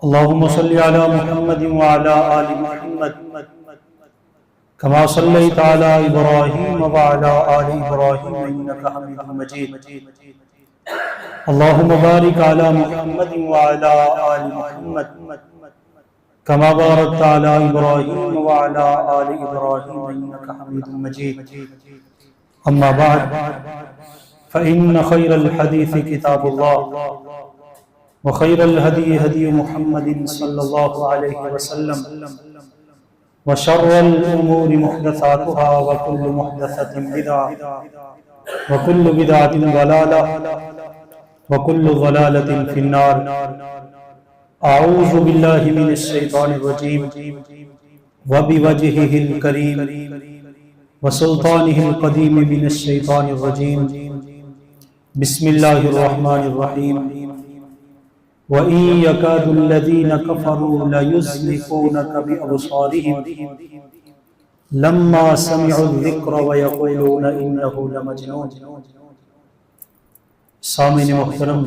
اللهم صل على محمد وعلى آل محمد كما صليت على إبراهيم وعلى آل إبراهيم إنك حميد مجيد اللهم بارك على محمد وعلى آل محمد كما باركت على إبراهيم وعلى آل إبراهيم إنك حميد مجيد أما بعد فإن خير الحديث كتاب الله وخير الهدي هدي محمد صلى الله عليه وسلم وشر الأمور محدثاتها وكل محدثة بدعة وكل بدعة ضلالة وكل ضلالة في النار أعوذ بالله من الشيطان الرجيم وبوجهه الكريم وسلطانه القديم من الشيطان الرجيم بسم الله الرحمن الرحيم وَإِن يَكَادُ الَّذِينَ كَفَرُوا لَيُزْلِقُونَكَ بِأَبْصَارِهِمْ لَمَّا سَمِعُوا الذِّكْرَ وَيَقُولُونَ إِنَّهُ لَمَجْنُونٌ۔ سامعین محترم،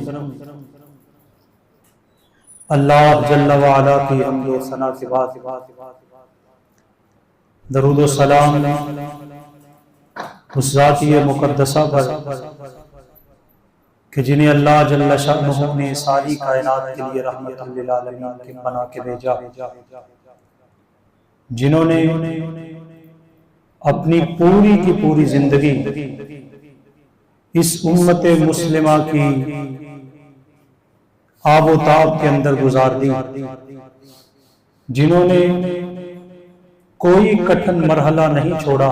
اللہ جل وعلا کی حمد و ثنا کے بعد درود و سلام اس ذاتی مقدسہ پر کہ جنہیں اللہ جل شأنہ نے ساری کائنات کے لیے رحمت للعالمین کے بنا کے بھیجا، جنہوں نے اپنی پوری کی پوری زندگی اس امت مسلمہ کی آب و تاب کے اندر گزار دی، جنہوں نے کوئی کٹھن مرحلہ نہیں چھوڑا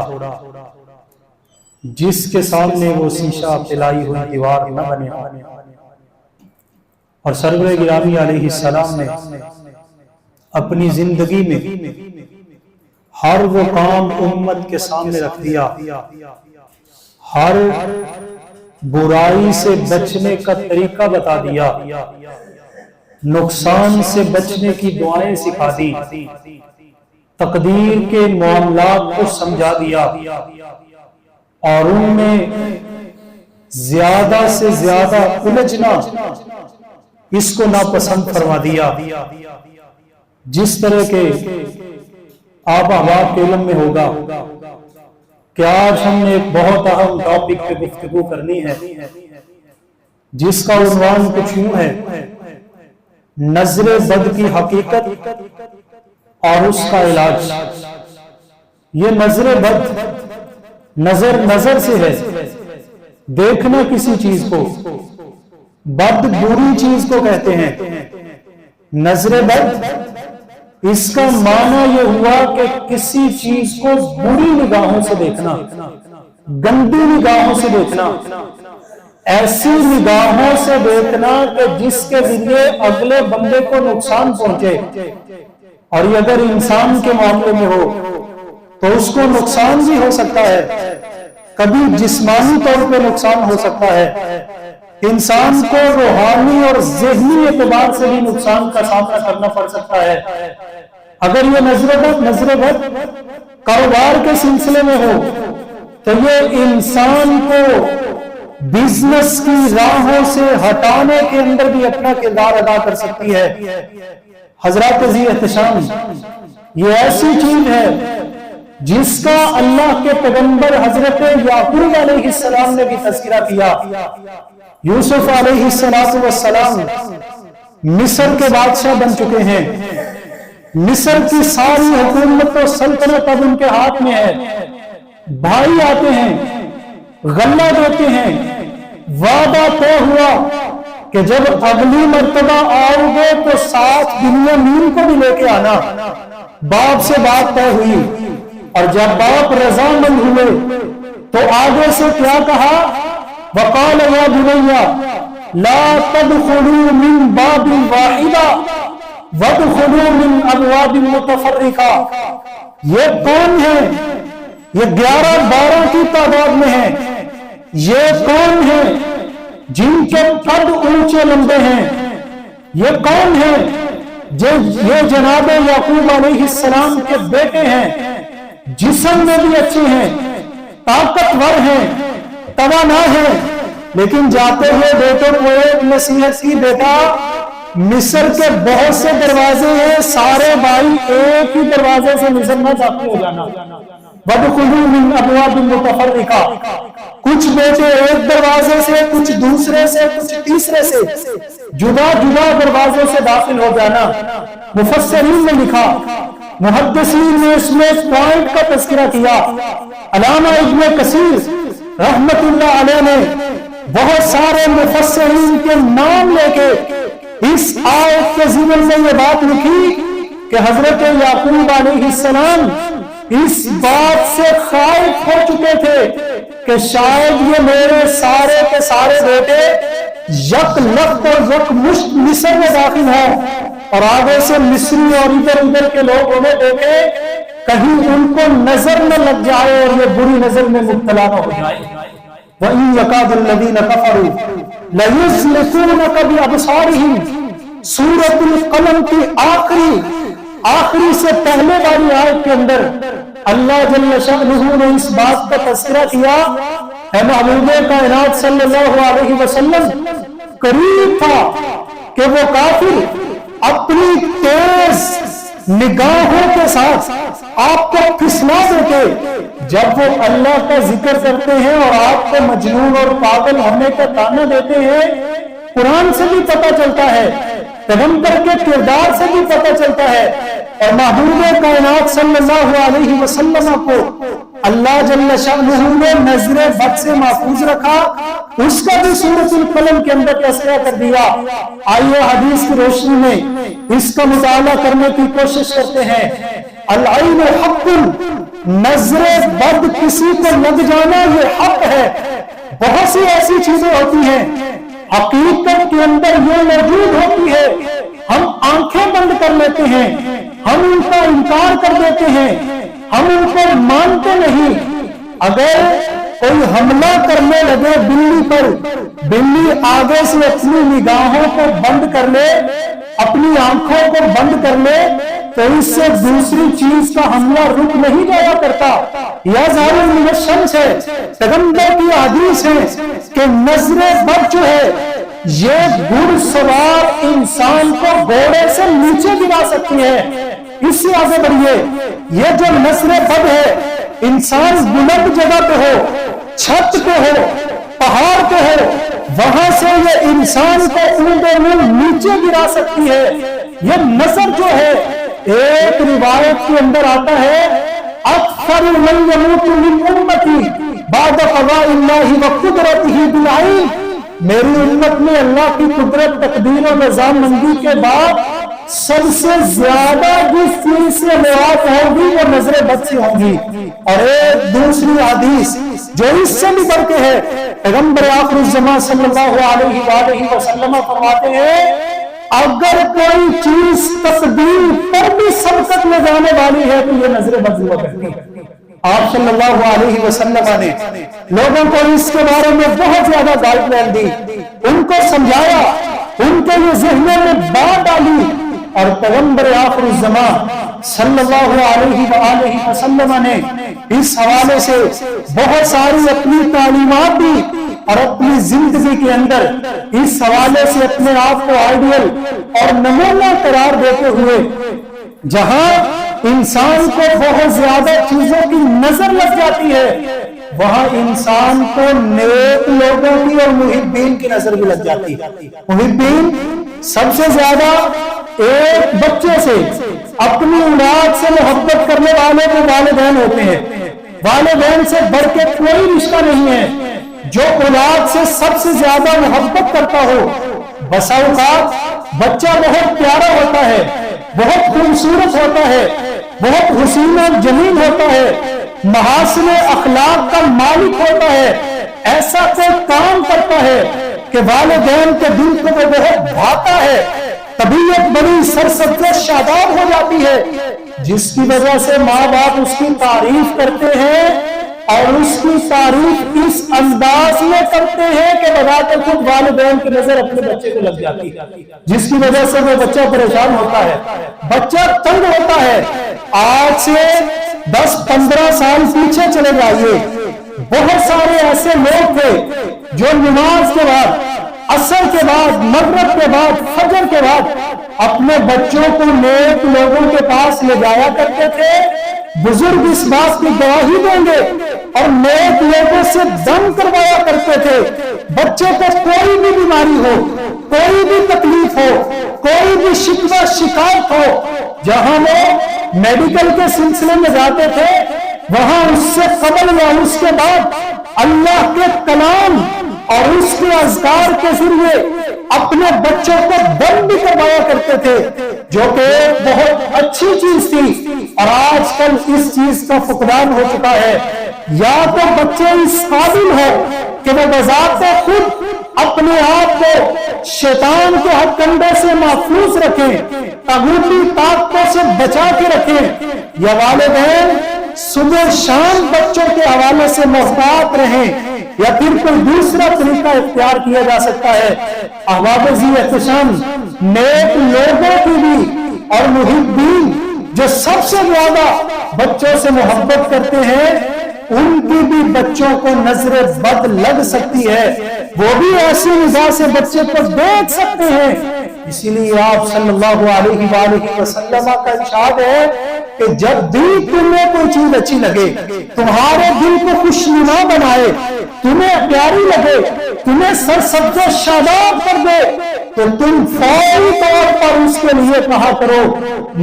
جس کے سامنے وہ شیشہ پلائی ہوئی دیوار نہ بنے، اور سرور گرامی علیہ السلام نے اپنی زندگی میں ہر وہ کام امت کے سامنے رکھ دیا، ہر برائی سے بچنے کا طریقہ بتا دیا، نقصان سے بچنے کی دعائیں سکھا دی، تقدیر کے معاملات کو سمجھا دیا، اور ان میں زیادہ سے زیادہ الجھنا اس کو ناپسند فرما دیا۔ جس طرح کے آپ احباب کے علم میں ہوگا کہ آج ہم نے ایک بہت اہم ٹاپک پہ گفتگو کرنی ہے، جس کا عنوان کچھ یوں ہے: نظر بد کی حقیقت اور اس کا علاج۔ یہ نظر بد نظر سے ہے، دیکھنا کسی چیز کو، بد بری چیز کو کہتے ہیں۔ نظر بد اس کا معنی یہ ہوا کہ کسی چیز کو بری نگاہوں سے دیکھنا، گندی نگاہوں سے دیکھنا، ایسی نگاہوں سے دیکھنا کہ جس کے ذریعے اگلے بندے کو نقصان پہنچے، اور یہ اگر انسان کے معاملے میں ہو تو اس کو نقصان بھی ہو سکتا ہے، کبھی جسمانی طور پہ نقصان ہو سکتا ہے، انسان کو روحانی اور ذہنی اعتبار سے بھی نقصان کا سامنا کرنا پڑ سکتا ہے۔ اگر یہ نظر بد کاروبار کے سلسلے میں ہو تو یہ انسان کو بزنس کی راہوں سے ہٹانے کے اندر بھی اپنا کردار ادا کر سکتی ہے۔ حضرات ذی احتشام، یہ ایسی چیز ہے جس کا اللہ کے پیغمبر حضرت یعقوب علیہ السلام نے بھی تذکرہ کیا۔ یوسف علیہ السلام مصر کے بادشاہ بن چکے ہیں، مصر کی ساری حکومت و سلطنت اب ان کے ہاتھ میں ہے۔ بھائی آتے ہیں، غلہ دیتے ہیں، وعدہ طے ہوا کہ جب اگلی مرتبہ آؤ گے تو ساتھ بنیامین کو بھی لے کے آنا۔ باپ سے بات طے ہوئی، اور جب باپ رضامند ہوئے تو آگے سے کیا کہا؟ وَقَالَ يَا بُنَيَّ لَا تَدْخُلُوا مِن بَابٍ وَاحِدٍ وَادْخُلُوا مِنْ أَبْوَابٍ مُتَفَرِّقَةٍ۔ یہ کون ہے؟ یہ 11-12 کی تعداد میں ہے۔ یہ کون ہے جن کے قد اونچے لمبے ہیں؟ یہ کون ہے؟ یہ جناب یعقوب علیہ السلام کے بیٹے ہیں، جسم میں بھی اچھے ہیں، طاقتور ہیں، توانا ہیں، لیکن جاتے ہوئے بیٹوں کو ایک نصیحت کی، بیٹا مصر کے بہت سے دروازے ہیں، سارے بھائی ایک ہی دروازے سے مصر میں داخل ہو جانا۔ وَادْخُلُوا مِنْ أَبْوَابٍ مُتَفَرِّقَةٍ، کچھ بیٹے ایک دروازے سے، کچھ دوسرے سے، کچھ تیسرے سے، جدا جدا دروازوں سے داخل ہو جانا۔ مفسرین نے لکھا، محدثین نے اس میں پوائنٹ کا تذکرہ کیا۔ علامہ ابن کثیر رحمت اللہ علیہ نے بہت سارے مفسرین کے نام لے کے اس آیت کے ضمن میں یہ بات لکھی کہ حضرت یعقوب علیہ السلام اس بات سے خائف ہو چکے تھے کہ شاید یہ میرے سارے کے سارے بیٹے یک لخت اور یک مشت مصر میں داخل ہیں، اور آگے سے مصری اور ادھر ادھر کے لوگ انہیں دیکھے، کہیں ان کو نظر نہ لگ جائے اور یہ بری نظر میں مبتلا نہ ہو جائے۔ وَإِن يَكَادُ الَّذِينَ كَفَرُوا لَيُزْلِقُونَكَ بِأَبْصَارِهِمْ، سورۃ القلم کی آخری سے پہلے والی آیت کے اندر اللہ جل شأنہ نے اس بات کا تذکرہ کیا، اے محبوب کائنات صلی اللہ علیہ وسلم، قریب تھا کہ وہ کافر اپنی تیز نگاہوں کے ساتھ آپ کو پھسلا دیتے جب وہ اللہ کا ذکر کرتے ہیں اور آپ کو مجنون اور پاگل ہونے کا طعنہ دیتے ہیں۔ قرآن سے بھی پتہ چلتا ہے، پیغمبر کے کردار سے بھی پتہ چلتا ہے، اور محبوب کائنات صلی اللہ علیہ وسلم کو اللہ جل شأنہ نے نظر بد سے محفوظ رکھا، اس کا بھی سورۃ القلم کے اندر تذکرہ کر دیا۔ آئیے حدیث کی روشنی میں اس کا مطالعہ کرنے کی کوشش کرتے ہیں۔ العین حق، نظر بد کسی کو لگ جانا یہ حق ہے۔ بہت سی ایسی چیزیں ہوتی ہیں حقیقت کے اندر یہ موجود ہوتی ہے، ہم آنکھیں بند کر لیتے ہیں، ہم ان کا انکار کر دیتے ہیں، ہم ان کو مانتے نہیں۔ اگر کوئی حملہ کرنے لگے بلی پر، بلی آگے سے اپنی نگاہوں کو بند کر لے، اپنی آنکھوں کو بند کر لے، تو اس سے دوسری چیز کا حملہ رک نہیں جایا کرتا۔ یا ظالم من الشمس ہے، پیغمبر کی حدیث ہے کہ نظر بد جو ہے یہ گھڑ سوار انسان کو گھوڑے سے نیچے گرا سکتی ہے۔ اس سے آگے بڑھیے، یہ جو نظر بد ہے، انسان بلند جگہ پہ ہو، چھت پہ ہو، پہاڑ پہ ہو، وہاں سے یہ انسان کو اونڈے میں نیچے گرا سکتی ہے۔ یہ نظر جو ہے، ایک روایت کے اندر آتا ہے، اکثر من یموت من امتی بعد قضاء اللہ وقدرتہ بالعین، میری امت میں اللہ کی قدرت، تقدیر و نظامندی کے بعد سب سے زیادہ جس چیز سے موت ہوگی وہ نظر بد سے ہوگی۔ اور ایک دوسری حدیث جو اس سے بھی بڑھ کے ہے، پیغمبر آخر الزمان صلی اللہ علیہ وآلہ وسلم فرماتے ہیں، اگر کوئی چیز تقدیر پر بھی سبقت میں جانے والی ہے تو یہ نظر بد ہوا کرتی ہے۔ آپ صلی اللہ علیہ وسلم نے لوگوں کو اس کے بارے میں بہت زیادہ گائیڈ لائن دی، ان کو سمجھایا، ان کے یہ ذہنوں میں بات ڈالی، اور پیغمبر آخر الزمان صلی اللہ علیہ وآلہ وسلم نے اس حوالے سے بہت ساری اپنی تعلیمات دی، اور اپنی زندگی کے اندر اس حوالے سے اپنے آپ کو آئیڈیل اور نمونہ قرار دیتے ہوئے، جہاں انسان کو بہت زیادہ چیزوں کی نظر لگ جاتی ہے، وہاں انسان کو نیک لوگوں کی اور محبین کی نظر بھی لگ جاتی ہے۔ محبین سب سے زیادہ ایک بچے سے، اپنی اولاد سے محبت کرنے والے وہ والدین ہوتے ہیں۔ والدین سے بڑھ کے کوئی رشتہ نہیں ہے۔ جو اولاد سے سب سے زیادہ محبت کرتا ہو، بسا اوقات بچہ بہت پیارا ہوتا ہے، بہت خوبصورت ہوتا ہے، بہت حسین و جمیل ہوتا ہے، محاسن اخلاق کا مالک ہوتا ہے، ایسا کوئی کام کرتا ہے کہ والدین کے دل کو وہ بہت بھاتا ہے، طبیعت بڑی سرسبز و شاداب ہو جاتی ہے، جس کی وجہ سے ماں باپ اس کی تعریف کرتے ہیں، اور اس کی تعریف اس انداز میں کرتے ہیں کہ بذات خود والدین کی نظر اپنے بچے کو لگ جاتی ہے، جس کی وجہ سے وہ بچہ پریشان ہوتا ہے، بچہ تنگ ہوتا ہے۔ آج سے 10-15 سال پیچھے چلے جائیے، بہت سارے ایسے لوگ تھے جو نماز کے بعد عصر کے بعد، مغرب کے بعد، فجر کے بعد اپنے بچوں کو نیک لوگوں کے پاس لے جایا کرتے تھے۔ بزرگ اس بات کی گواہی دیں گے، اور نیک لوگوں سے دم کروایا کرتے تھے۔ بچے کو کوئی بھی بیماری ہو، کوئی بھی تکلیف ہو، کوئی بھی شکوہ شکایت ہو، جہاں وہ میڈیکل کے سلسلے میں جاتے تھے، وہاں اس سے قبل یا اس کے بعد اللہ کے کلام اور اس کے اذکار کے ذریعے اپنے بچوں کو دم بھی کروایا کرتے تھے، جو کہ بہت اچھی چیز تھی۔ اور آج کل اس چیز کا فقدان ہو چکا ہے۔ یا تو بچے اس قابل ہو کہ وہ بذات خود اپنے آپ کو شیطان کے ہتھ کنڈے سے محفوظ رکھیں، طاغوتی طاقتوں سے بچا کے رکھیں، یا والدین صبح شام بچوں کے حوالے سے محتاط رہیں، یا پھر کوئی دوسرا طریقہ اختیار کیا جا سکتا ہے۔ احباب ذی احتشام، نیک لوگوں کی بھی اور محبین جو سب سے زیادہ بچوں سے محبت کرتے ہیں، ان کی بھی بچوں کو نظر بد لگ سکتی ہے، وہ بھی ایسی نگاہ سے بچے کو دیکھ سکتے ہیں۔ اسی لیے آپ صلی اللہ علیہ وآلہ وسلم کا ارشاد ہے کہ جب بھی تمہیں کوئی چیز اچھی لگے، تمہارے دل کو خوشنما بنائے، تمہیں پیاری لگے، تمہیں سرسبز و شاداب کر دے، تو تم فوری طور پر اس کے لیے کہا کرو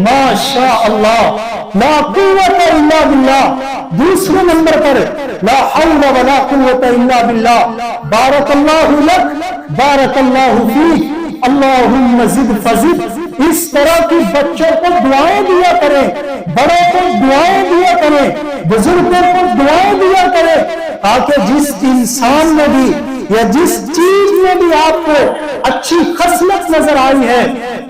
ماشاء اللہ لا قوت الا باللہ۔ دوسرے نمبر پر لا حول ولا قوت الا باللہ، بارک اللہ لک بارک اللہ فیک اللہم زد فزد۔ اس طرح کی بچوں کو دعائیں دیا کریں، بڑوں کو دعائیں دیا کریں، بزرگوں کو دعائیں دیا کریں، تاکہ جس انسان میں بھی یا جس چیز میں بھی آپ کو اچھی خصلت نظر آئی ہے،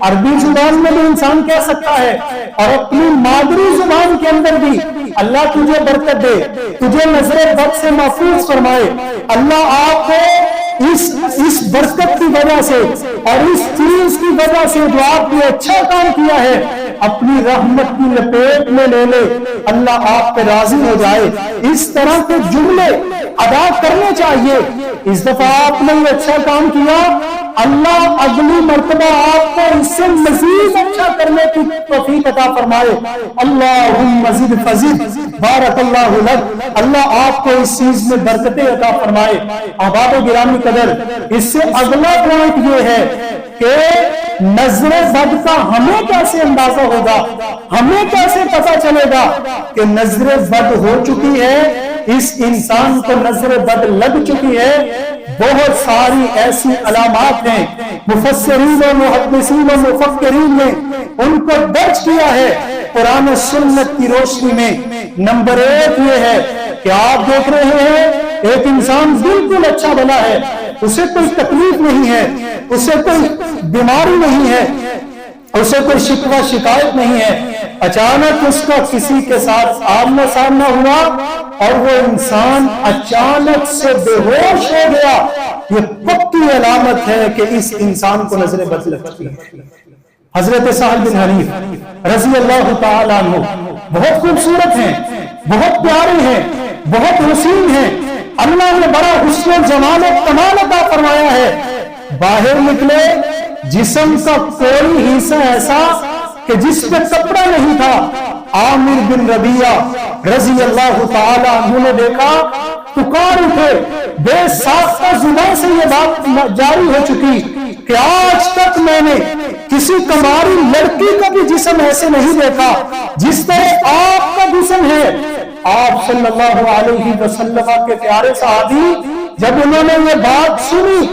عربی زبان میں بھی انسان کہہ سکتا ہے، اور اپنی مادری زبان کے اندر بھی اللہ تجھے برکت دے، تجھے نظر بد سے محفوظ فرمائے، اللہ آپ کو اس برکت کی وجہ سے اور اس چیز کی وجہ سے جو آپ نے اچھا کام کیا ہے اپنی رحمت کی لپیٹ میں لے لے، اللہ آپ پہ راضی ہو جائے۔ اس طرح کے جملے ادا کرنے چاہیے۔ اس دفعہ آپ نے یہ اچھا کام کیا، اللہ اگلی مرتبہ آپ کو اس سے مزید اچھا کرنے کی توفیق عطا فرمائے۔ اللہم زد فزد بارک اللہ لک، اللہ آپ کو اس چیز میں برکتیں عطا فرمائے۔ احباب گرامی قدر، اس سے اگلا پوائنٹ یہ ہے کہ نظر بد کا ہمیں کیسے اندازہ ہوگا، ہمیں کیسے پتا چلے گا کہ نظر بد ہو چکی ہے، اس انسان کو نظر بد لگ چکی ہے۔ بہت ساری ایسی علامات ہیں، مفسرین و محدثین و مفکرین نے ان کو درج کیا ہے قرآن و سنت کی روشنی میں۔ نمبر ایک یہ ہے کہ آپ دیکھ رہے ہیں ایک انسان بالکل اچھا بنا ہے، اسے کوئی تکلیف نہیں ہے، اسے کوئی بیماری نہیں ہے، اسے کوئی شکوہ شکایت نہیں ہے، اچانک اس کا کسی کے ساتھ آمنا سامنا ہوا اور وہ انسان اچانک سے بے ہوش ہو گیا، یہ پکی علامت ہے کہ اس انسان کو نظر بد لگ چکی ہے۔ حضرت سہل بن حنیف رضی اللہ تعالیٰ عنہ بہت خوبصورت ہیں، بہت پیارے ہیں، بہت حسین ہیں، اللہ نے بڑا حسن و جمال و کمال عطا فرمایا ہے۔ باہر نکلے، جسم کا کوئی حصہ ایسا کہ جس پہ کپڑا نہیں تھا۔ عامر بن ربیعہ رضی اللہ تعالی عنہ نے دیکھا، پکار اٹھے، بے ساختہ زبان سے یہ بات جاری ہو چکی کہ آج تک میں نے کسی کماری لڑکی کا بھی جسم ایسے نہیں دیکھا جس طرح آپ کا جسم ہے۔ آپ صلی اللہ علیہ وسلم کے پیارے صحابی جب انہوں نے یہ بات سنی،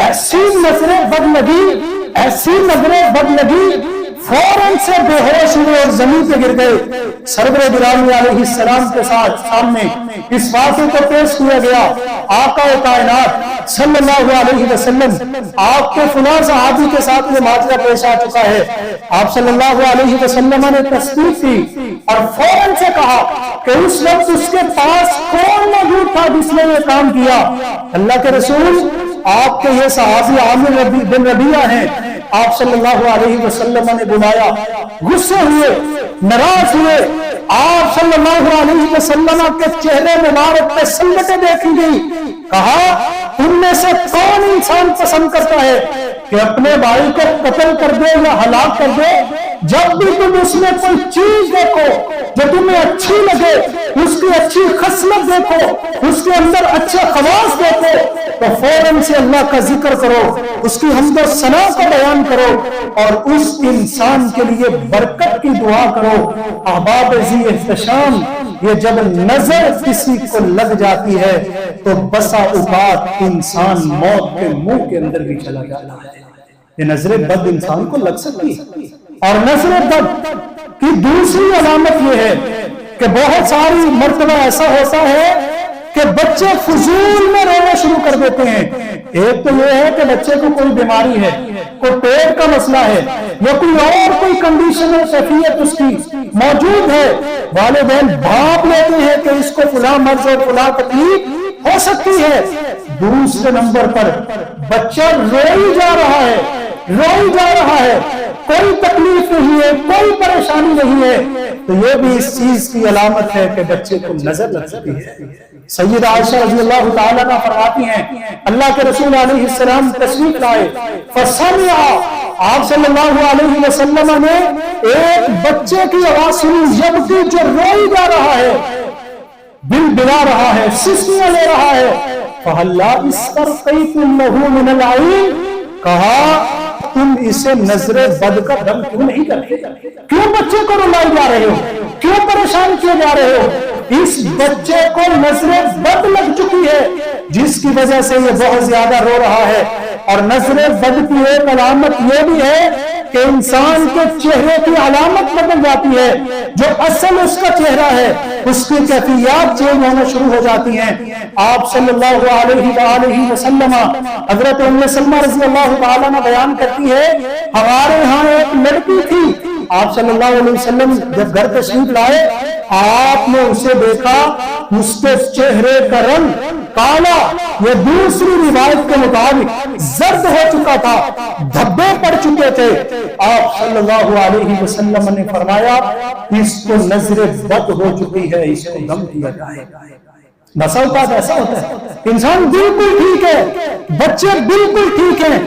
ایسی نظریں بد لگی، ایسی نظریں بد لگی، فوراً سے بے ہوش ہوئے اور زمین پہ گر گئے۔ سرور گرامی علیہ السلام کے ساتھ سامنے اس واقعے کو پیش کیا گیا۔ آقا کائنات صلی اللہ علیہ وسلم، آپ کے فلاں صحابی کے ساتھ یہ معاملہ پیش آ چکا ہے۔ آپ صلی اللہ علیہ وسلم نے تصدیق کی اور فوراً سے کہا کہ اس وقت اس کے پاس کون موجود تھا جس نے یہ کام کیا؟ اللہ کے رسول، آپ کے یہ صحابی عامر بن ربیعہ ہیں۔ آپ صلی اللہ علیہ وسلم نے بلایا، غصے ہوئے، ناراض ہوئے، آپ صلی اللہ علیہ وسلم کے چہرے مبارک پہ سنگتیں دیکھی گئی. کہا ان میں سے کون انسان پسند کرتا ہے کہ اپنے بھائی کو قتل کر دے یا ہلاک کر دے؟ جب بھی تم اس میں کوئی چیز دیکھو جو تمہیں اچھی لگے، اس کی اچھی خصلت دیکھو، اس کے اندر اچھے خواص دیکھو، تو فوراً سے اللہ کا ذکر کرو، اس کی حمد و ثنا کو بیان کرو اور اس انسان کے لیے برکت کی دعا کرو. احباب ذی احتشام، یہ جب نظر کسی کو لگ جاتی ہے تو بسا اوقات انسان موت کے منہ کے اندر بھی چلا جاتا ہے. یہ نظر بد انسان کو لگ سکتی ہے. اور نظر بد کی دوسری علامت یہ ہے کہ بہت ساری مرتبہ ایسا ہوتا ہے کہ بچے فضول میں رونا شروع کر دیتے ہیں. ایک تو یہ ہے کہ بچے کو کوئی بیماری ہے، کوئی پیٹ کا مسئلہ ہے یا کوئی کنڈیشن ہے، کیفیت اس کی موجود ہے، والدین بھاپ لیتے ہیں کہ اس کو فلاں مرض اور فلاں تکلیف ہو سکتی ہے. دوسرے نمبر پر بچہ روئی جا رہا ہے، کوئی تکلیف نہیں ہے، کوئی پریشانی نہیں ہے، تو یہ بھی اس چیز کی علامت ہے کہ بچے کو نظر لگ سکتی ہے. سیدہ عائشہ رضی اللہ تعالیٰ عنہا فرماتی ہیں اللہ کے رسول علیہ السلام تشریف لائے، فسمع، آپ صلی اللہ علیہ وسلم نے ایک بچے کی آواز سنی، یبکی، جو روئی جا رہا ہے، دل بلا رہا ہے، سسکیاں لے رہا ہے. فَهَلَّا اسْتَرْقَيْتُمْ لَهُ مِنَ الْعَيْنِ، کہا تم اسے نظر بد کا دم کیوں نہیں کرتے؟ کیوں بچے کو رلائی جا رہے ہو؟ کیوں پریشان کیے جا رہے ہو؟ اس بچے کو نظر بد لگ چکی ہے جس کی وجہ سے یہ بہت زیادہ رو رہا ہے. اور نظر بد کی ایک علامت یہ بھی ہے کہ انسان کے چہرے کی علامت بدل جاتی ہے. جو اصل اس کا چہرہ ہے اس کی کیفیات چینج ہونا شروع ہو جاتی ہیں. آپ صلی اللہ علیہ وآلہ وسلم، حضرت ام سلمہ رضی اللہ تعالیٰ نے بیان کرتی ہے ہمارے ہاں ایک لڑکی تھی، آپ صلی اللہ علیہ وسلم جب گھر تشریف لائے آپ نے اسے دیکھا، اس کے چہرے کا رنگ کالا، یہ دوسری روایت کے مطابق زرد ہو چکا تھا، دھبے پڑ چکے تھے. آپ صلی اللہ علیہ وسلم نے فرمایا اس کو نظر بد ہو چکی ہے، اس کو دم کیا جائے. بسا اوقات ایسا ہوتا ہے انسان بالکل ٹھیک ہے، بچے بالکل ٹھیک ہیں،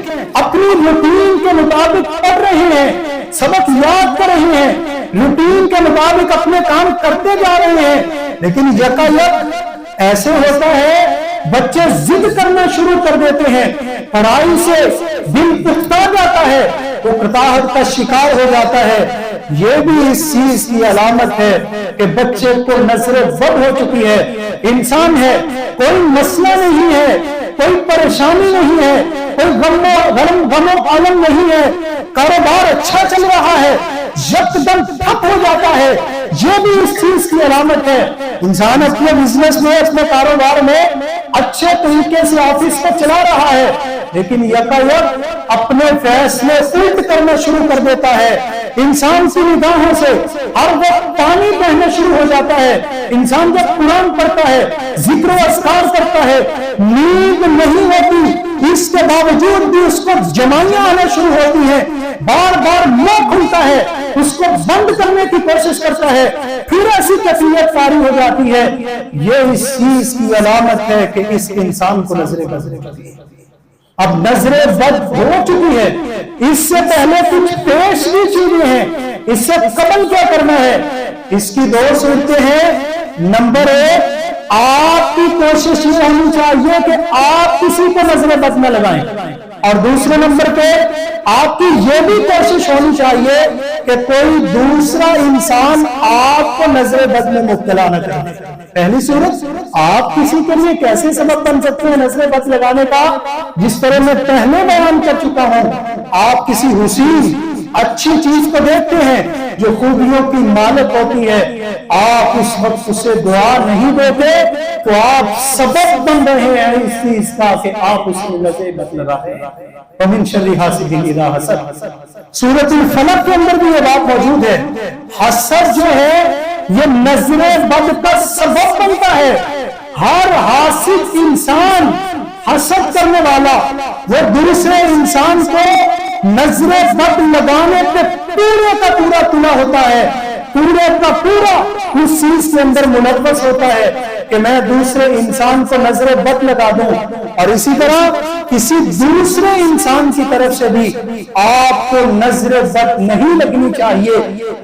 اپنی روٹین کے مطابق پڑھ رہے ہیں، سبق یاد کر رہے ہیں، روٹین کے مطابق اپنے کام کرتے جا رہے ہیں، لیکن یکایک ایسے ہوتا ہے بچے ضد کرنا شروع کر دیتے ہیں، پڑھائی سے دل اکتا جاتا ہے، وہ قطاعت کا شکار ہو جاتا ہے. یہ بھی اس چیز کی علامت ہے کہ بچے کو نظر بد ہو چکی ہے. انسان ہے، کوئی مسئلہ نہیں ہے، کوئی پریشانی نہیں ہے، کوئی غم و عالم نہیں ہے، کاروبار اچھا چل رہا ہے، یکدم ٹھپ ہو جاتا ہے. یہ بھی اس چیز کی علامت ہے. انسان اپنے بزنس میں، اپنے کاروبار میں اچھے طریقے سے آفس کو چلا رہا ہے، لیکن یکایک اپنے فیصلے الٹ کرنا شروع کر دیتا ہے. انسان کی نگاہوں سے ہر وقت پانی بہنا شروع ہو جاتا ہے. انسان جب قرآن پڑھتا ہے، ذکر و اذکار کرتا ہے، نیند نہیں ہوتی، اس کے باوجود بھی اس کو جمائیاں آنا شروع ہوتی ہیں، بار بار منہ کھلتا ہے، اس کو بند کرنے کی کوشش کرتا ہے، پھر ایسی کیفیت طاری ہو جاتی ہے. یہ اس چیز کی علامت ہے کہ اس انسان کو نظر بد لگتی ہے. اب نظر بد ہو چکی ہے، اس سے پہلے کچھ پیش بھی چیزیں ہیں، اس سے قبل کیا کرنا ہے؟ اس کی دو صورتیں ہیں. نمبر ایک، آپ کی کوشش یہ ہونی چاہیے کہ آپ کسی کو نظر بد نہ لگائیں، اور دوسرے نمبر پہ آپ کی یہ بھی کوشش ہونی چاہیے کہ کوئی دوسرا انسان آپ کو نظر بد میں مبتلا نہ کرے. پہلی صورت، آپ کسی کے لیے کیسے سبب بن سکتے ہیں نظر بد لگانے کا؟ جس طرح میں پہلے بیان کر چکا ہوں، آپ کسی حسین اچھی چیز کو دیکھتے ہیں جو خوبیوں کی مالک ہوتی ہے، آپ اس وقت اسے دعا نہیں دیتے تو آپ سبب بن رہے ہیں اس چیز کا کہ آپ اس میں نظر بد لگا رہے ہیں. وَمِن شَرِّ حَاسِدٍ إِذَا حَسَدَ، سورۃ الفلق کے اندر بھی یہ بات موجود ہے. حسد جو ہے یہ نظر بد کا سبب بنتا ہے. ہر حاسد انسان، حسد کرنے والا، وہ دوسرے انسان کو نظر بد لگانے پہ پورے کا پورا تلا ہوتا ہے. پورے کا پورا اس چیز کے اندر ملوث ہوتا ہے کہ میں دوسرے انسان کو نظر بد لگا دوں، اور اسی طرح کسی دوسرے انسان کی طرف سے بھی آپ کو نظر بد نہیں لگنی چاہیے،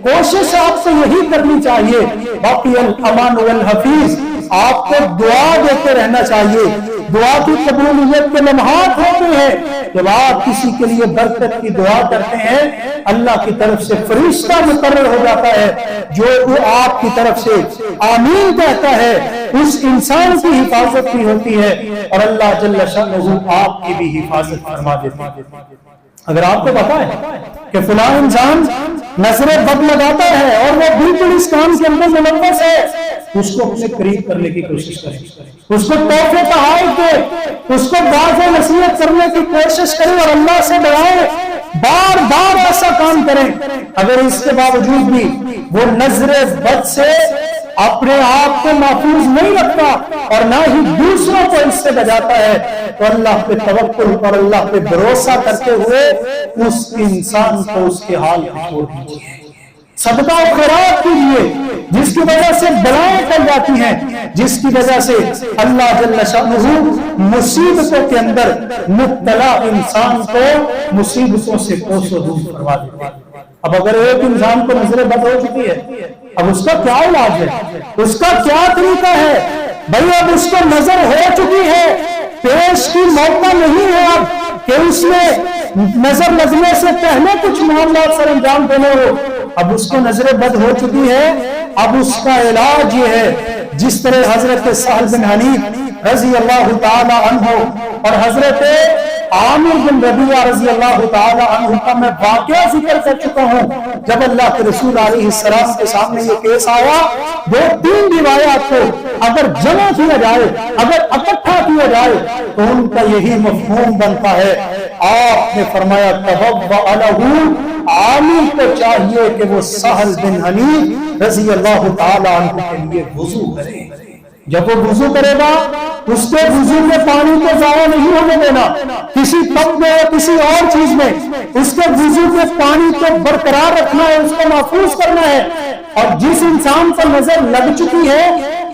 کوشش آپ کو یہی کرنی چاہیے۔ باقی الامان والحفیظ، آپ کو دعا دیتے رہنا چاہیے۔ دعا کی قبولیت کے لمحات ہوتے ہیں جب آپ کسی کے لیے برکت کی دعا کرتے ہیں، اللہ کی طرف سے فرشتہ مقرر ہو جاتا ہے جو آپ کی طرف سے آمین کہتا ہے، اس انسان کی حفاظت بھی ہوتی ہے اور اللہ جل شانہ آپ کی بھی حفاظت فرما دیتے ہیں۔ اگر آپ کو پتا ہے کہ فلاں انسان نظر بد لگاتا ہے اور وہ بالکل اس کام کے اندر ملوث ہے، اس کو اپنے قریب کرنے کی کوشش کریں، اس کو تحفے تحائف دے، اس کو واضح نصیحت کرنے کی کوشش کریں اور اللہ سے ڈرائیں، بار بار ایسا کام کریں۔ اگر اس کے باوجود بھی وہ نظر بد سے اپنے آپ کو محفوظ نہیں رکھتا اور نہ ہی دوسروں کو اس سے بچاتا ہے، تو اللہ پہ توکل اور اللہ پہ بھروسہ کرتے ہوئے اس انسان کو اس کے حال پہ چھوڑ دیجیے، صدقہ و خیرات کیجیے، جس کی وجہ سے بلائیں ٹل جاتی ہیں، جس کی وجہ سے اللہ جل شانہ مصیبتوں کے اندر مبتلا انسان کو مصیبتوں سے کوسوں دور کروا دیتے ہیں۔ اب اگر ایک انسان کو نظر بد ہو چکی ہے، اب اس کا کیا علاج ہے، اس کا کیا طریقہ ہے؟ بھئی اب اس کو نظر ہو چکی ہے، پیش کی موقع نہیں ہے اب کہ اس میں نظر لگنے سے پہلے کچھ معاملات سر انجام دینے ہو، اب اس کو نظر بد ہو چکی ہے، اب اس کا علاج یہ ہے جس طرح حضرت سہل بن حنیف رضی اللہ تعالی عنہ اور حضرت عامر بن ربیعہ رضی اللہ تعالی عنہ کا میں واقعہ ذکر کر چکا ہوں۔ جب اللہ کے رسول علیہ السلام کے سامنے یہ کیس آیا، دو تین روایات کو اگر جمع کیا جائے، اگر اکٹھا کیا جائے تو ان کا یہی مفہوم بنتا ہے۔ آپ نے فرمایا توضأ لہ، عامر کو چاہیے کہ وہ سہل بن حنیف رضی اللہ تعالی عنہ کے لیے وضو کرے۔ جب وہ وضو کرے گا، اس کے وضو میں پانی کو ضائع نہیں ہونے دینا، کسی کپ میں یا کسی اور چیز میں اس کے وضو کے پانی کو برقرار رکھنا ہے، اس کو محفوظ کرنا ہے۔ اور جس انسان پر نظر لگ چکی ہے،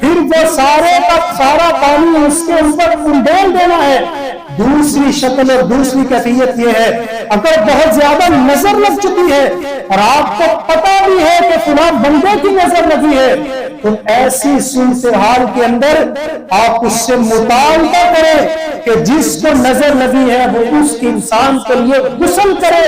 پھر وہ سارے کا سارا پانی اس کے اوپر انڈیل دینا ہے۔ دوسری شکل اور دوسری کیفیت یہ ہے، اگر بہت زیادہ نظر لگ چکی ہے اور آپ کو پتا بھی ہے کہ فلاں بندے کی نظر لگی ہے، تو ایسی صورتحال کے اندر آپ اس سے مطالبہ کریں کہ جس کو نظر لگی ہے وہ اس انسان کے لیے غسل کرے،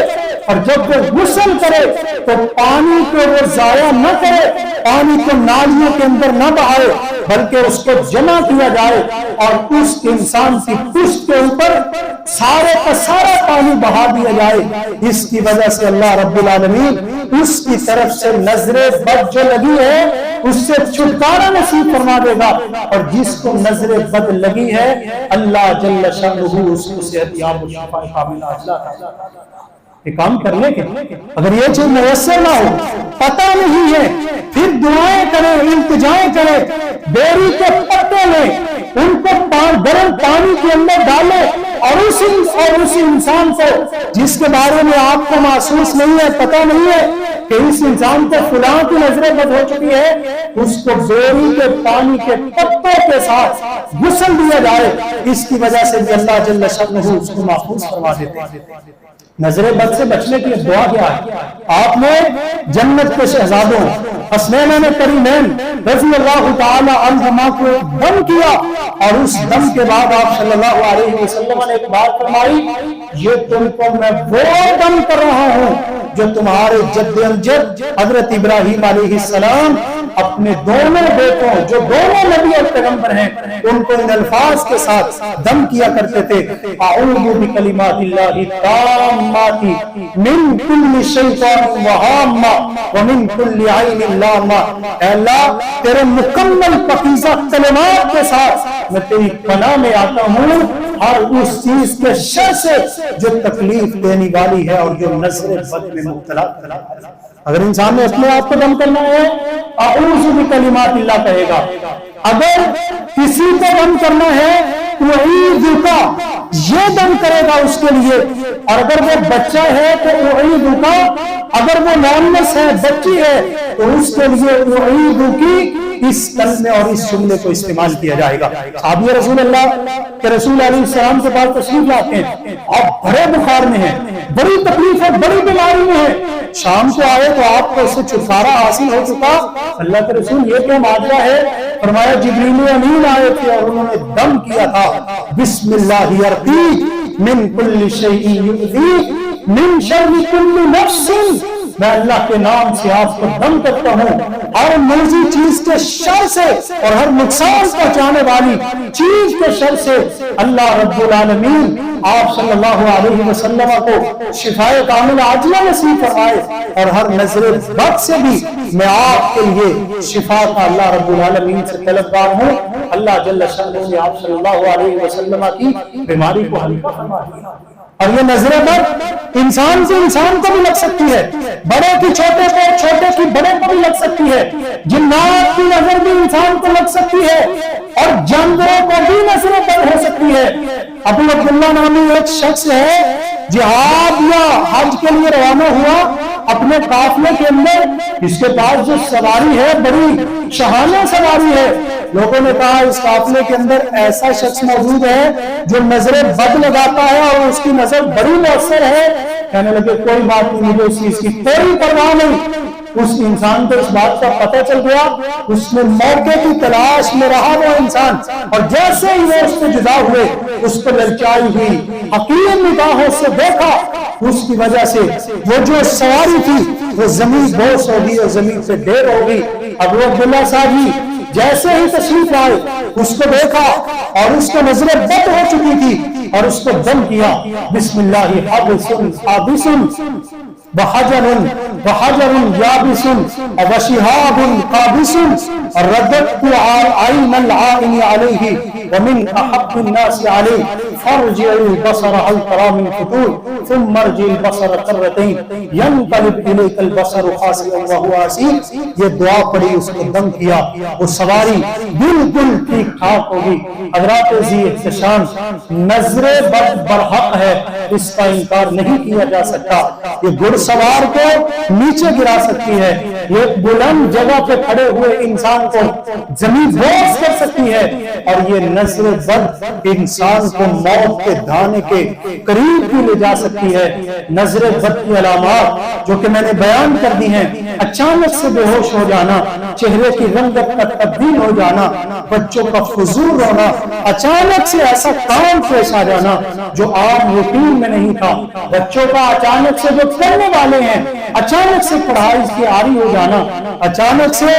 اور جب وہ غسل کرے تو پانی کو وہ ضائع نہ کرے، پانی کو نالیوں کے اندر نہ بہائے، بلکہ اس کو جمع کیا جائے اور اس انسان کی پشت کے اوپر سارے کا سارا پانی بہا دیا جائے۔ اس کی وجہ سے اللہ رب العالمین اس کی طرف سے نظر بد جو لگی ہے اس سے چھٹکارا نصیب فرما دے گا، اور جس کو نظر بد لگی ہے اللہ جل شانہ اس کو صحت یاب و شفا کامل عاجلہ عطا کرے۔ یہ کام کر لے کہ اگر یہ چیز میسر نہ ہو، پتہ نہیں ہے، پھر دعائیں کریں، التجائیں کریں، بیری کے پتے لیں، ان کو گرم پانی کے اندر ڈالیں، اور اس انسان کو جس کے بارے میں آپ کو محسوس نہیں ہے، پتہ نہیں ہے کہ اس انسان کو فلاں کی نظر بد ہو چکی ہے، اس کو بیری کے پانی کے پتوں کے ساتھ غسل دیا جائے۔ اس کی وجہ سے بھی اللہ جل شانہ اس کو محفوظ فرما دیتے ہیں۔ نظر بد سے بچنے کی دعا کیا ہے؟ آپ نے جنت کے شہزادوں حسنین کریمین رضی اللہ تعالی عنہما کو دم کیا، اور اس دم کے بعد آپ صلی اللہ علیہ وسلم نے ایک بات فرمائی، یہ تم کو میں وہ دم کر رہا ہوں جو تمہارے جد امجد حضرت ابراہیم علیہ السلام اپنے دونوں بیٹوں جو دونوں نبی اور پیغمبر ہیں ان کو ان الفاظ کے ساتھ دم کیا کرتے تھے، اعوذ بکلمات اللہ التامات من کل شیطان وہامہ ومن کل عین لامہ۔ اے اللہ تیرے مکمل پاکیزہ کلمات کے ساتھ میں تیری پناہ میں آتا ہوں ہر اس چیز کے شر سے جو تکلیف دینے والی ہے اور جو نظر بد میں مبتلا کرنے والی ہے۔ اگر انسان نے اپنے آپ کو دم کرنا ہے اعوذ بکلمات اللہ کہے گا، اگر کسی کو دم کرنا ہے اعیدک یہ دم کرے گا اس کے لیے، اور اگر وہ بچہ ہے تو اعیدک، اگر وہ مؤنث ہے بچی ہے تو اس کے لیے اعیدک اس کلمے اور اس جملے کو استعمال کیا جائے گا۔ صحابی رسول اللہ کہ رسول علیہ السلام کے پاس تشریف لاتے ہیں اور بڑے بخار میں ہیں، بڑی تکلیف ہے، بڑی بیماری میں ہے، شام کو آئے تو آپ کو اس سے چھٹکارا حاصل ہو چکا، اللہ کے رسول یہ کیا معاملہ ہے؟ فرمایا جبریل امین آئے تھے اور انہوں نے دم کیا تھا، بسم اللہ یرقیک من کل شیء یؤذیک من شر کل نفس، میں اللہ کے نام سے آپ کو دم کرتا ہوں ہر موذی چیز کے شر سے اور ہر نقصان پہنچانے والی چیز کے شر سے۔ اللہ رب العالمین آپ صلی اللہ علیہ وسلم کو شفائے کامل عاجلہ نصیب فرمائے، اور ہر نظر بد سے بھی میں آپ کے لیے شفا کا اللہ رب العالمین سے طلبگار ہوں۔ اللہ جل شانہ نے آپ صلی اللہ علیہ وسلم کی بیماری کو ہلکا فرما دیا۔ اور یہ نظر بد انسان سے انسان کو بھی لگ سکتی ہے، بڑے کی چھوٹے کو، چھوٹے کی بڑے کو بھی لگ سکتی ہے، جنات کی نظر بھی انسان کو لگ سکتی ہے، اور جانوروں کو بھی نظر بد ہو سکتی ہے۔ ابو عبداللہ نامی ایک شخص ہے، جہاد یا حج کے لیے روانہ ہوا، اپنے قافلے کے اندر اس کے پاس جو سواری ہے بڑی شاہانہ سواری ہے، لوگوں نے کہا اس قافلے کے اندر ایسا شخص موجود ہے جو نظر بد لگاتا ہے اور اس کی نظر بڑی مؤثر ہے۔ کہنے لگے کوئی بات نہیں، مجھے اس چیز کی کوئی پرواہ نہیں۔ اس انسان کو اس بات کا پتہ چل گیا، اس نے موقع کی تلاش میں رہا وہ انسان، اور جیسے ہی وہ اس سے جدا ہوئے اس کو للچائی ہوئی، حقیر نگاہوں سے دیکھا، اس کی وجہ سے وہ جو سواری تھی وہ زمین بوس ہوگی اور زمین سے ڈھیر ہوگی۔ ابو عبداللہ صاحب ہی جیسے ہی تشریف لائے اس کو دیکھا اور اس کو نظر بد ہو چکی تھی اور اس کو دم کیا، بسم اللہ حابس حابس بحجر بحجر یابس وشہاب قابس رددت عین العائن علیہ ومن احب الناس علیہ فارجع البصر هل ترى من فطور ثم ارجع البصر کرتین ينقلب الیک البصر خاسئا وهو حسیر۔ یہ دعا پڑھی، اس کو دم کیا، وہ سواری بالکل ٹھیک ٹھاک ہوگی۔ حضرات ذی احتشام، نظر بد برحق ہے، اس کا انکار نہیں کیا جا سکتا۔ یہ گھڑ سوار کو نیچے گرا سکتی ہے، یہ بلند جگہ پہ کھڑے ہوئے انسان کو زمین بوس کر سکتی ہے، اور یہ نظر بد انسان کو موت کے دانے کے قریب بھی لے جا سکتی ہے۔ نظر بد کی علامات جو کہ میں نے بیان کر دی ہیں، اچانک سے بے ہوش ہو جانا، چہرے کی رنگت کا تبدیل ہو جانا، بچوں کا فضول ہونا، اچانک سے ایسا کام پیش آ جانا جو عام روٹین میں نہیں تھا، بچوں کا اچانک سے جو پڑھنے والے ہیں اچانک سے پڑھائی کی عاری ہو جانا، اچانک سے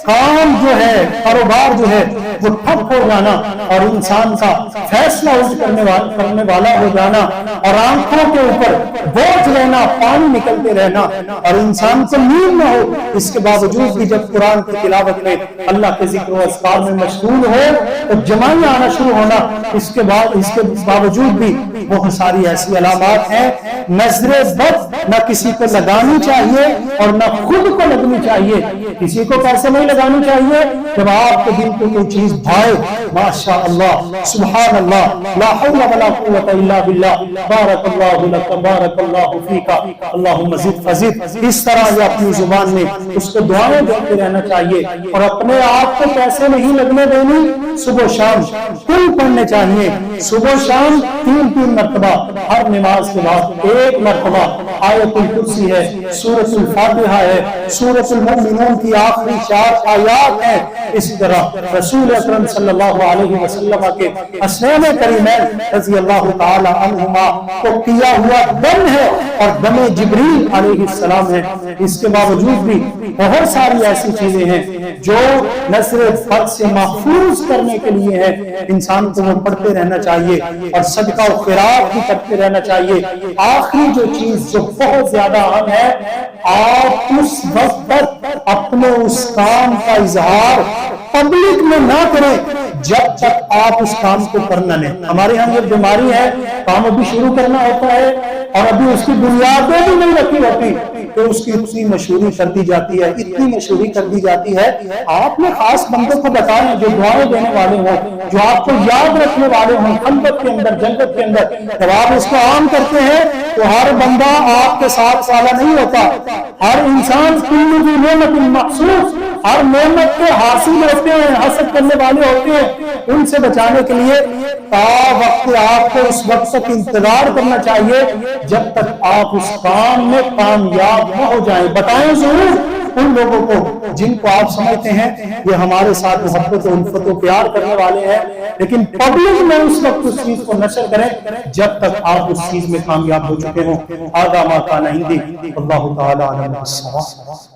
کام جو ہے، کاروبار جو ہے وہ ٹھپ ہو جانا، اور انسان کا فیصلہ کرنے والا ہو جانا، اور آنکھوں کے اوپر بوجھ رہنا، پانی نکلتے رہنا، اور انسان کو نیند نہ ہو، اس کے باوجود بھی جب قرآن کی تلاوت میں اللہ کے ذکر و اذکار میں مشغول ہو تو جمائیاں آنا شروع ہونا، اس کے باوجود بھی بہت ساری ایسی علامات ہیں۔ نظر بد نہ کسی کو لگانی چاہیے اور نہ خود کو لگنی چاہیے۔ کسی کو کیسے نہیں لگانی چاہیے؟ جب آپ کے دل کو کوئی چیز بھائے، ماشاء اللہ، سبحان اللہ، لا حول ولا قوت الا باللہ، بارک اللہ لک، بارک اللہ فیک، اللہم زد فزد، اس طرح یہ اپنی زبان میں اس کو دعائیں دیتے رہنا چاہیے، اور اپنے آپ کو کیسے نہیں لگنے دینی، صبح شام کل پڑھنے چاہیے، صبح شام 3 مرتبہ، ہر نماز کے بعد 1 مرتبہ آیت الکرسی ہے، سورۃ الفاتحہ ہے، سورۃ المؤمنون کی آخری 4 آیات ہیں۔ اس طرح رسول اکرم صلی اللہ علیہ وسلم کے حسنین کریمین رضی اللہ تعالی عنہما کو کیا ہوا دم ہے اور دم جبریل علیہ السلام ہے۔ اس کے باوجود بھی بہت ساری ایسی چیزیں ہیں جو نظر بد سے محفوظ کرنے کے لیے ہے، انسان کو وہ پڑھتے رہنا چاہیے اور صدقہ و خیرات بھی کرتے رہنا چاہیے۔ آخری جو چیز جو بہت زیادہ اہم ہے، آپ اس وقت تک اپنے اس کام کا اظہار پبلک میں نہ کریں جب تک آپ اس کام کو کرنا نہیں۔ ہمارے ہاں یہ بیماری ہے، کام ابھی شروع کرنا ہوتا ہے، اور ابھی اس کی بنیادیں بھی نہیں رکھی ہوتی کہ اس کی اتنی مشہوری کر دی جاتی ہے، اتنی مشہوری کر دی جاتی ہے۔ آپ نے خاص بندوں کو بتائیں جو دعائیں دینے والے ہوں، جو آپ کو یاد رکھنے والے ہوں خلوت کے اندر، جنت کے اندر۔ جب آپ اس کو عام کرتے ہیں تو ہر بندہ آپ کے ساتھ والا نہیں ہوتا، ہر انسان کل ذی نعمت محسوس، ہر نعمت کے حاصل ہوتے ہیں، حسد کرنے والے ہوتے ہیں۔ ان سے بچانے کے لیے تا وقت آپ کو اس وقت تک انتظار کرنا چاہیے جب تک آپ اس کام میں کامیاب نہ ہو جائیں۔ بتائیں ضرور ان لوگوں کو جن کو آپ سمجھتے ہیں یہ ہمارے ساتھ محبت و الفت و پیار کرنے والے ہیں، لیکن پبلک میں اس وقت اس چیز کو نشر کریں جب تک آپ اس چیز میں کامیاب ہو چکے ہوں۔ آدھا ما کان عندی، اللہ تعالی علیہ وسلم۔